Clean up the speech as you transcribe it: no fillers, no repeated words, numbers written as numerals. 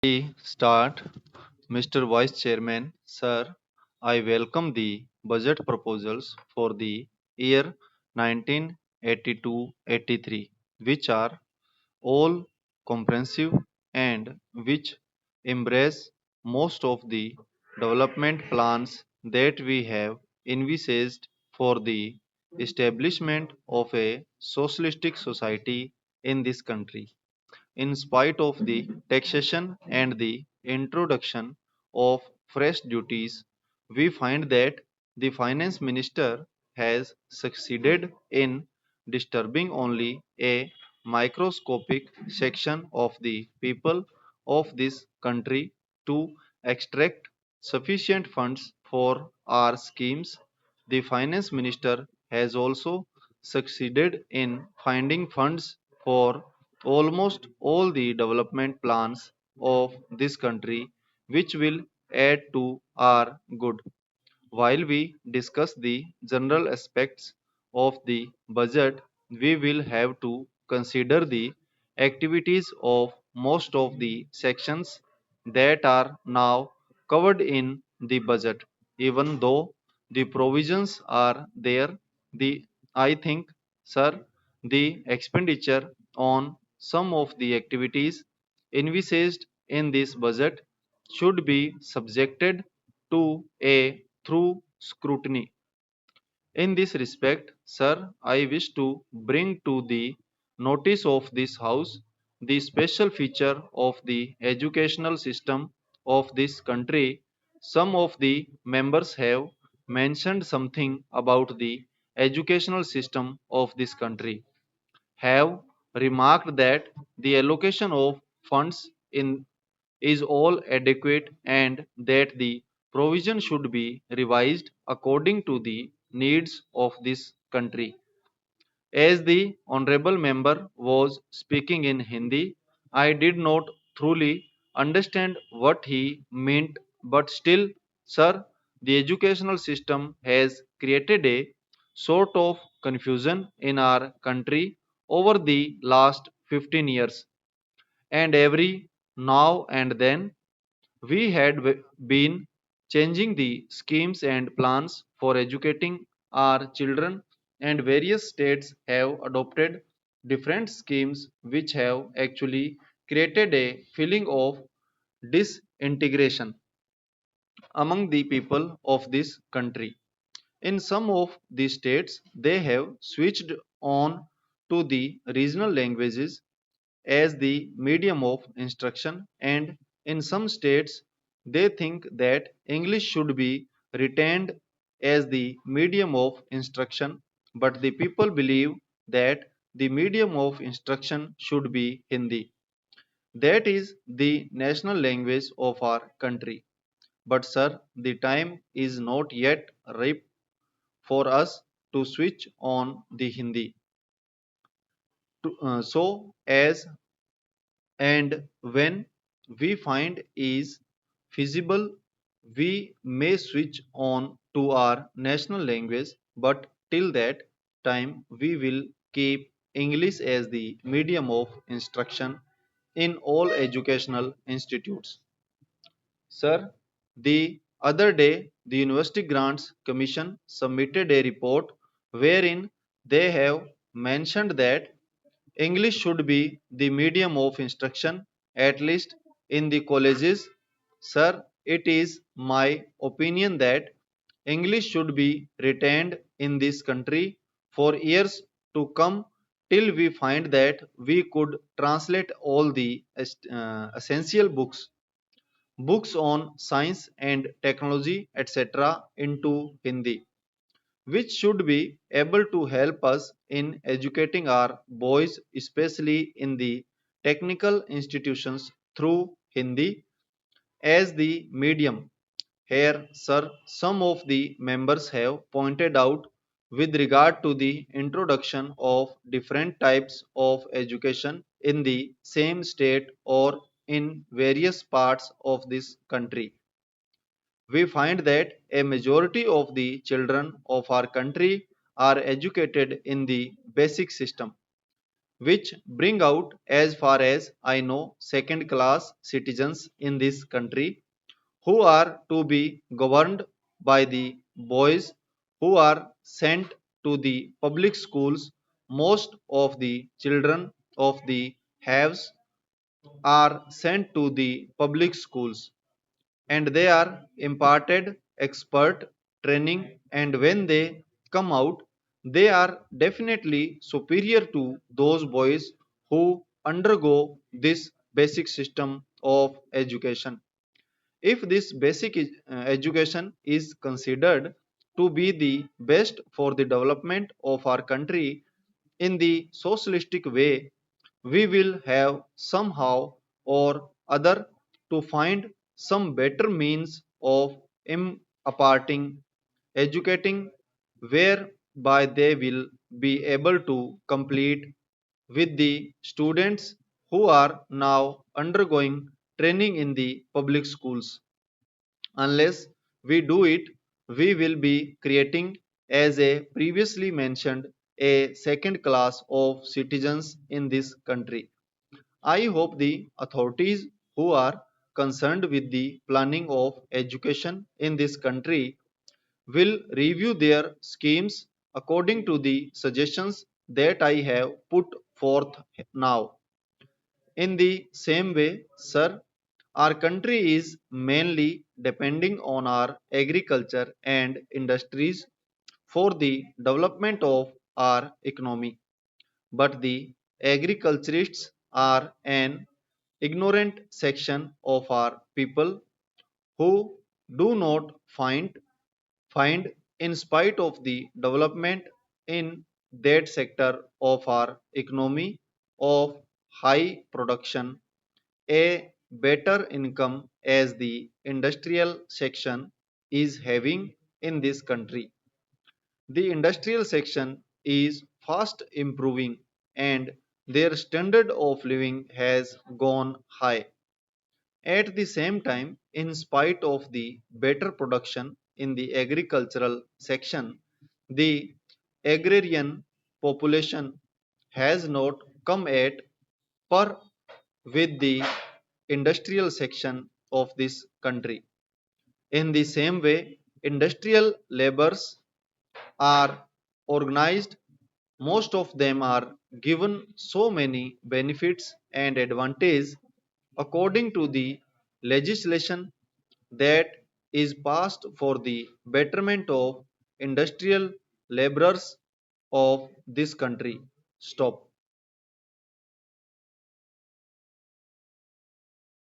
We start, Mr. Vice Chairman, Sir, I welcome the budget proposals for the year 1982-83, which are all comprehensive and which embrace most of the development plans that we have envisaged for the establishment of a socialistic society in this country. In spite of the taxation and the introduction of fresh duties, we find that the finance minister has succeeded in disturbing only a microscopic section of the people of this country to extract sufficient funds for our schemes. The finance minister has also succeeded in finding funds for almost all the development plans of this country, which will add to our good. While we discuss the general aspects of the budget, we will have to consider the activities of most of the sections that are now covered in the budget. Even though the provisions are there, the I think, sir, the expenditure on some of the activities envisaged in this budget should be subjected to a through scrutiny. In this respect, sir, I wish to bring to the notice of this House the special feature of the educational system of this country. Some of the members have mentioned something about the educational system of this country, have remarked that the allocation of funds in is all adequate and that the provision should be revised according to the needs of this country. As the honorable member was speaking in Hindi, I did not truly understand what he meant, but still, sir, the educational system has created a sort of confusion in our country over the last 15 years, and every now and then we had been changing the schemes and plans for educating our children, and various states have adopted different schemes which have actually created a feeling of disintegration among the people of this country. In some of the states, they have switched on to the regional languages as the medium of instruction, and in some states they think that English should be retained as the medium of instruction, but the people believe that the medium of instruction should be Hindi. That is the national language of our country. But sir, the time is not yet ripe for us to switch on the Hindi. So as and when we find is feasible, we may switch on to our national language, but till that time we will keep English as the medium of instruction in all educational institutes. Sir, the other day the University Grants Commission submitted a report wherein they have mentioned that English should be the medium of instruction, at least in the colleges. Sir, it is my opinion that English should be retained in this country for years to come till we find that we could translate all the essential books on science and technology, etc., into Hindi, which should be able to help us in educating our boys, especially in the technical institutions, through Hindi as the medium. Here, sir, some of the members have pointed out with regard to the introduction of different types of education in the same state or in various parts of this country. We find that a majority of the children of our country are educated in the basic system, which bring out, as far as I know, second class citizens in this country who are to be governed by the boys who are sent to the public schools. Most of the children of the haves are sent to the public schools and they are imparted expert training, and when they come out they are definitely superior to those boys who undergo this basic system of education. If this basic education is considered to be the best for the development of our country in the socialistic way, we will have somehow or other to find some better means of imparting, educating, whereby they will be able to complete with the students who are now undergoing training in the public schools. Unless we do it, we will be creating, as a previously mentioned, a second class of citizens in this country. I hope the authorities who are concerned with the planning of education in this country will review their schemes according to the suggestions that I have put forth now. In the same way, sir, our country is mainly depending on our agriculture and industries for the development of our economy. But the agriculturists are an ignorant section of our people who do not find in spite of the development in that sector of our economy of high production a better income as the industrial section is having in this country. The industrial section is fast improving and their standard of living has gone high. At the same time, in spite of the better production in the agricultural section, the agrarian population has not come at par with the industrial section of this country. In the same way, industrial laborers are organized, most of them are given so many benefits and advantages according to the legislation that is passed for the betterment of industrial laborers of this country. Stop.